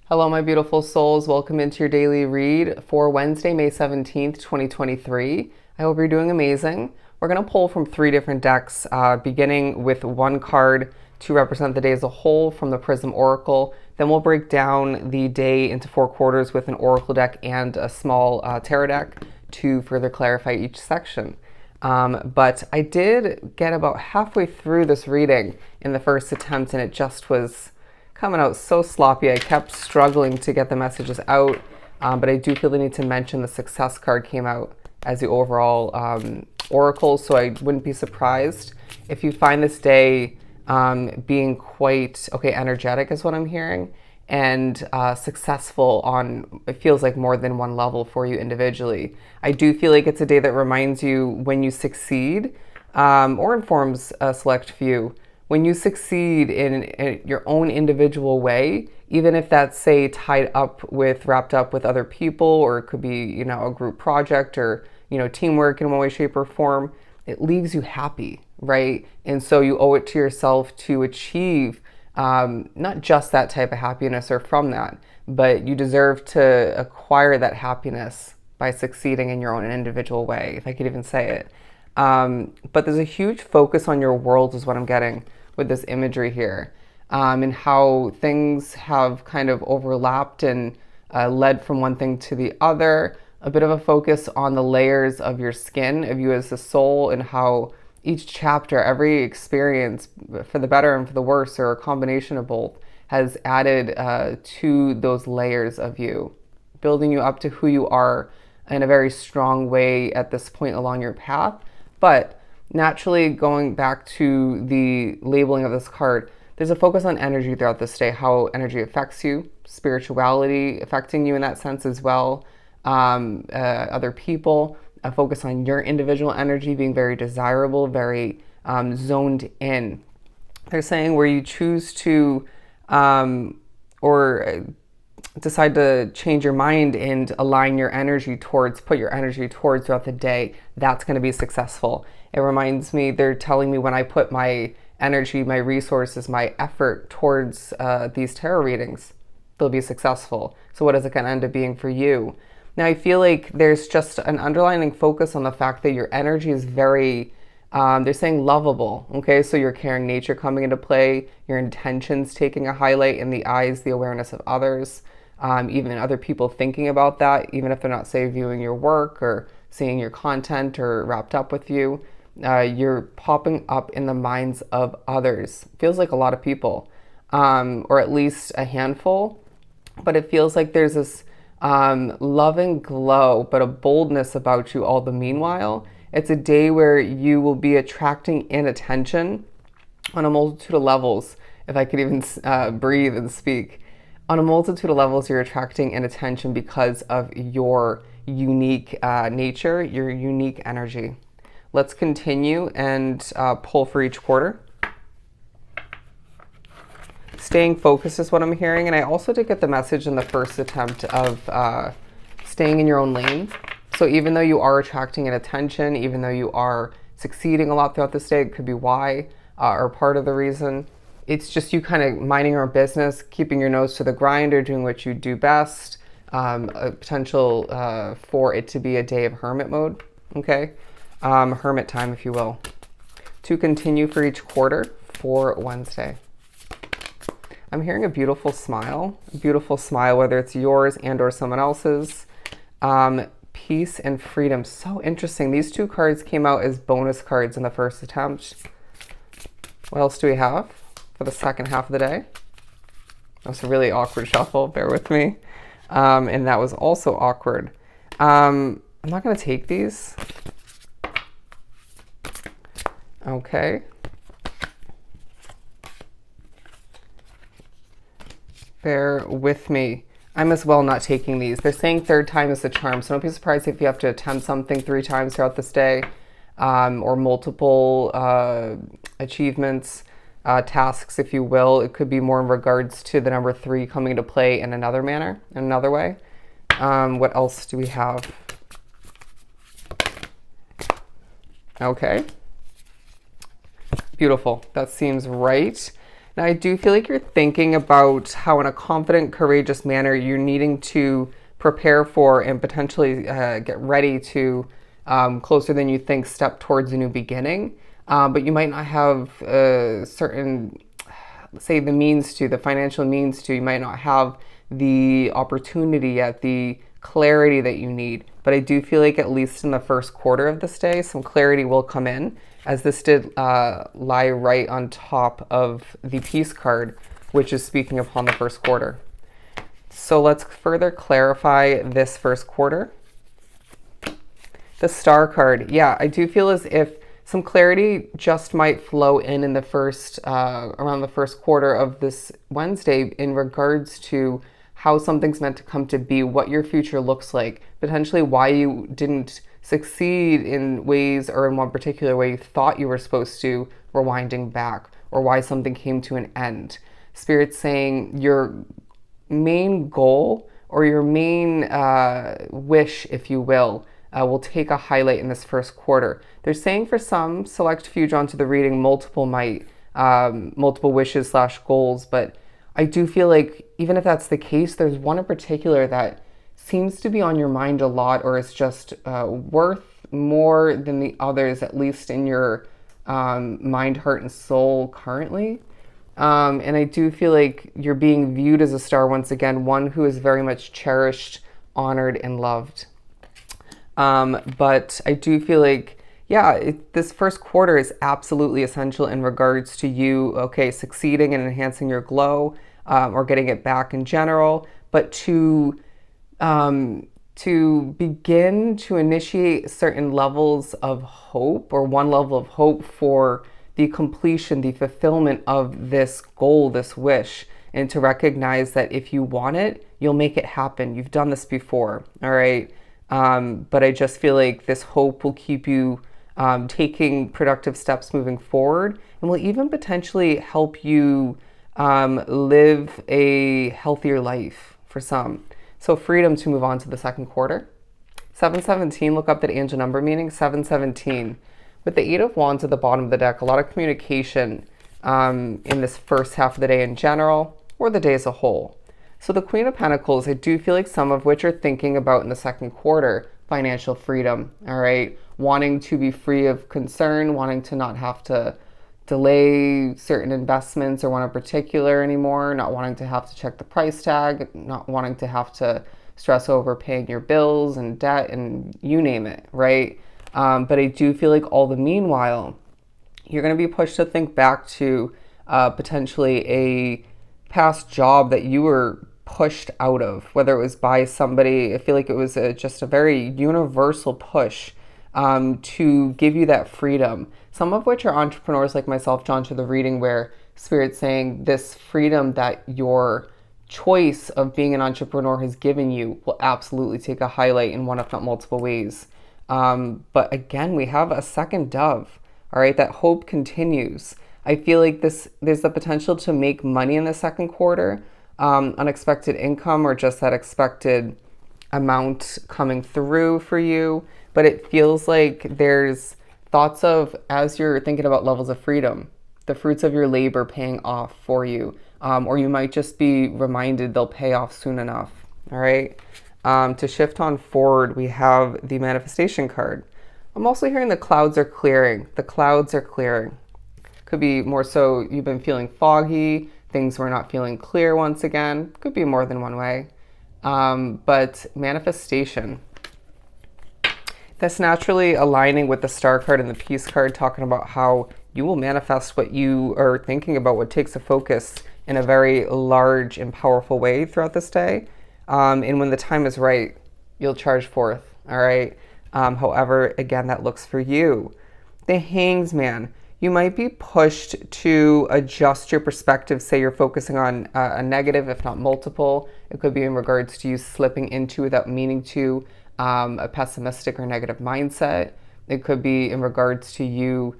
Hello, my beautiful souls. Welcome into your daily read for Wednesday, May 17th, 2023. I hope you're doing amazing. We're going to pull from three different decks, beginning with one card to represent the day as a whole from the Prism Oracle. Then we'll break down the day into four quarters with an Oracle deck and a small tarot deck to further clarify each section. But I did get about halfway through this reading in the first attempt, and it just was coming out so sloppy. I kept struggling to get the messages out, but I do feel the need to mention the success card came out as the overall oracle, so I wouldn't be surprised if you find this day being quite, energetic is what I'm hearing, and successful on, it feels like more than one level for you individually. I do feel like it's a day that reminds you when you succeed, or informs a select few when you succeed in your own individual way, even if that's, say, wrapped up with other people, or it could be, a group project or, teamwork in one way, shape, or form, it leaves you happy, right? And so you owe it to yourself to achieve not just that type of happiness or from that, but you deserve to acquire that happiness by succeeding in your own individual way, if I could even say it. But there's a huge focus on your world is what I'm getting with this imagery here, and how things have kind of overlapped and led from one thing to the other. A bit of a focus on the layers of your skin, of you as a soul, and how each chapter, every experience, for the better and for the worse, or a combination of both, has added to those layers of you, building you up to who you are in a very strong way at this point along your path. But naturally, going back to the labeling of this card, there's a focus on energy throughout this day, how energy affects you, spirituality affecting you in that sense as well, other people, a focus on your individual energy being very desirable, very zoned in. They're saying where you choose to or decide to change your mind and align your energy towards, put your energy towards throughout the day, that's going to be successful. It reminds me, they're telling me when I put my energy, my resources, my effort towards these tarot readings, they'll be successful. So what is it going to end up being for you? Now, I feel like there's just an underlying focus on the fact that your energy is very, they're saying lovable, okay? So your caring nature coming into play, your intentions taking a highlight in the eyes, the awareness of others, even other people thinking about that, even if they're not, say, viewing your work or seeing your content or wrapped up with you. You're popping up in the minds of others. Feels like a lot of people, or at least a handful, but it feels like there's this love and glow, but a boldness about you all the meanwhile. It's a day where you will be attracting in attention on a multitude of levels, if I could even breathe and speak. On a multitude of levels, you're attracting in attention because of your unique nature, your unique energy. Let's continue and pull for each quarter. Staying focused is what I'm hearing, and I also did get the message in the first attempt of staying in your own lane. So even though you are attracting an attention, even though you are succeeding a lot throughout this day, it could be why, or part of the reason. It's just you kind of minding your own business, keeping your nose to the grind, or doing what you do best. A potential for it to be a day of hermit mode, okay? Hermit time, if you will. To continue for each quarter for Wednesday. I'm hearing a beautiful smile, whether it's yours and or someone else's. Peace and freedom. So interesting. These two cards came out as bonus cards in the first attempt. What else do we have for the second half of the day? That was a really awkward shuffle. Bear with me. And that was also awkward. I'm not going to take these. Okay. Bear with me. I'm as well not taking these. They're saying third time is the charm, so don't be surprised if you have to attempt something 3 times throughout this day, or multiple achievements, tasks, if you will. It could be more in regards to the number 3 coming into play in another manner, in another way. What else do we have? Okay. Beautiful. That seems right. Now, I do feel like you're thinking about how, in a confident, courageous manner, you're needing to prepare for and potentially get ready to, closer than you think, step towards a new beginning. But you might not have certain, say, the financial means to, you might not have the opportunity yet, the clarity that you need. But I do feel like, at least in the first quarter of this day, some clarity will come in, as this did lie right on top of the Peace card, which is speaking upon the first quarter. So let's further clarify this first quarter. The Star card. Yeah, I do feel as if some clarity just might flow in the first, around the first quarter of this Wednesday, in regards to how something's meant to come to be, what your future looks like, potentially why you didn't succeed in ways, or in one particular way you thought you were supposed to, rewinding back, or why something came to an end. Spirit's saying your main goal, or your main wish, if you will take a highlight in this first quarter. They're saying for some select few drawn to the reading, multiple wishes / goals, but I do feel like, even if that's the case, there's one in particular that seems to be on your mind a lot, or is just worth more than the others, at least in your mind, heart, and soul currently. And I do feel like you're being viewed as a star once again, one who is very much cherished, honored, and loved. But I do feel like, yeah, this first quarter is absolutely essential in regards to you, okay, succeeding and enhancing your glow, or getting it back in general, but to begin to initiate certain levels of hope, or one level of hope for the completion, the fulfillment of this goal, this wish, and to recognize that if you want it, you'll make it happen. You've done this before, all right? But I just feel like this hope will keep you taking productive steps moving forward, and will even potentially help you live a healthier life for some. So freedom, to move on to the second quarter. 717, look up that angel number meaning, 717. With the Eight of Wands at the bottom of the deck, a lot of communication in this first half of the day in general, or the day as a whole. So the Queen of Pentacles, I do feel like some of which are thinking about in the second quarter, financial freedom, all right? Wanting to be free of concern, wanting to not have to delay certain investments or one in particular anymore, not wanting to have to check the price tag, not wanting to have to stress over paying your bills and debt and you name it, right? But I do feel like all the meanwhile, you're going to be pushed to think back to potentially a past job that you were pushed out of, whether it was by somebody. I feel like it was just a very universal push to give you that freedom. Some of which are entrepreneurs like myself drawn to the reading, where Spirit's saying this freedom that your choice of being an entrepreneur has given you will absolutely take a highlight in one, if not multiple ways. But again, we have a second dove, all right? That hope continues. I feel like there's the potential to make money in the second quarter, unexpected income, or just that expected amount coming through for you. But it feels like there's thoughts of, as you're thinking about levels of freedom, the fruits of your labor paying off for you. Or you might just be reminded they'll pay off soon enough, all right? To shift on forward, we have the manifestation card. I'm also hearing the clouds are clearing. The clouds are clearing. Could be more so you've been feeling foggy, things were not feeling clear once again. Could be more than one way. But manifestation. That's naturally aligning with the Star card and the Peace card, talking about how you will manifest what you are thinking about, what takes a focus in a very large and powerful way throughout this day. And when the time is right, you'll charge forth, all right? However, again, that looks for you. The Hanged Man. You might be pushed to adjust your perspective. Say you're focusing on a negative, if not multiple. It could be in regards to you slipping into, without meaning to, a pessimistic or negative mindset. It could be in regards to you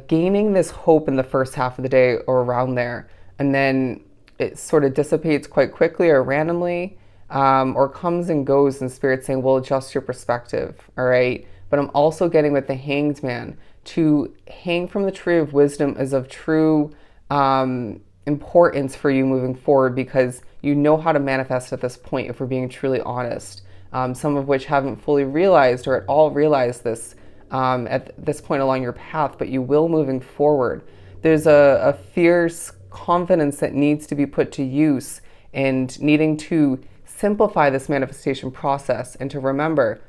gaining this hope in the first half of the day or around there, and then it sort of dissipates quite quickly or randomly, or comes and goes, and Spirit's saying, well, adjust your perspective, all right? But I'm also getting with the Hanged Man, to hang from the tree of wisdom is of true importance for you moving forward because you know how to manifest at this point, if we're being truly honest. Some of which haven't fully realized or at all realized this at this point along your path, but you will moving forward. There's a fierce confidence that needs to be put to use and needing to simplify this manifestation process and to remember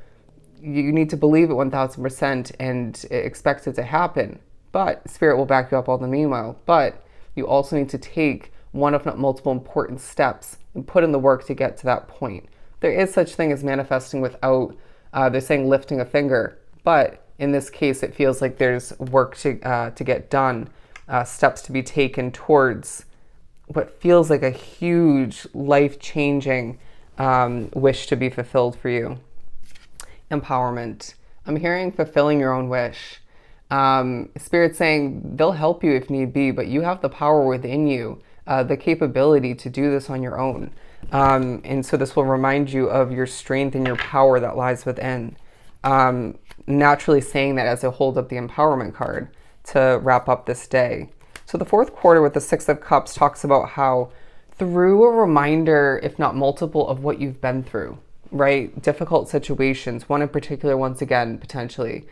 you need to believe it 1000% and expect it to happen. But Spirit will back you up all the meanwhile. But you also need to take one, if not multiple, important steps and put in the work to get to that point. There is such thing as manifesting without, they're saying lifting a finger. But in this case, it feels like there's work to get done, steps to be taken towards what feels like a huge life-changing wish to be fulfilled for you. Empowerment. I'm hearing fulfilling your own wish. Spirit's saying they'll help you if need be, but you have the power within you, the capability to do this on your own. And so this will remind you of your strength and your power that lies within. Naturally saying that as I hold up the empowerment card to wrap up this day. So the fourth quarter with the Six of Cups talks about how through a reminder, if not multiple, of what you've been through, right? Difficult situations, one in particular, once again, potentially.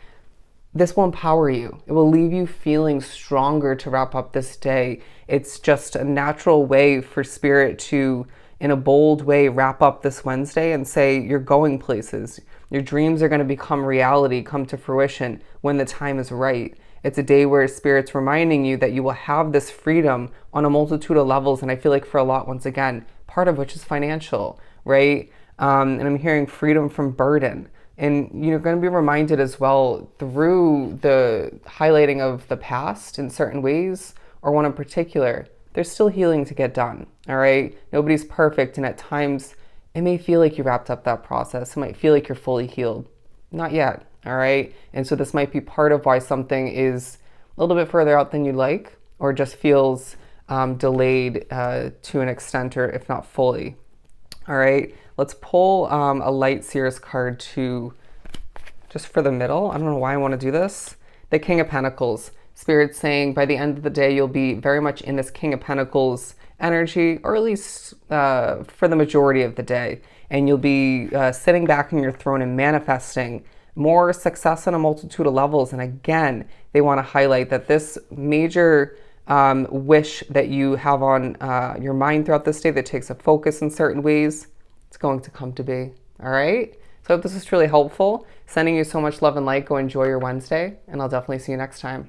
This will empower you. It will leave you feeling stronger to wrap up this day. It's just a natural way for Spirit to, in a bold way, wrap up this Wednesday and say you're going places. Your dreams are going to become reality, come to fruition when the time is right. It's a day where Spirit's reminding you that you will have this freedom on a multitude of levels. And I feel like for a lot, once again, part of which is financial, right? And I'm hearing freedom from burden. And you're going to be reminded as well through the highlighting of the past in certain ways, or one in particular, there's still healing to get done, all right? Nobody's perfect, and at times it may feel like you wrapped up that process. It might feel like you're fully healed. Not yet, all right? And so this might be part of why something is a little bit further out than you'd like, or just feels delayed to an extent, or if not fully. All right, let's pull a Light Seers card to, just for the middle. I don't know why I want to do this. The King of Pentacles. Spirit's saying by the end of the day, you'll be very much in this King of Pentacles energy, or at least for the majority of the day. And you'll be sitting back on your throne and manifesting more success on a multitude of levels. And again, they want to highlight that this major wish that you have on your mind throughout this day that takes a focus in certain ways, it's going to come to be. All right? So I hope this was truly helpful. Sending you so much love and light. Go enjoy your Wednesday, and I'll definitely see you next time.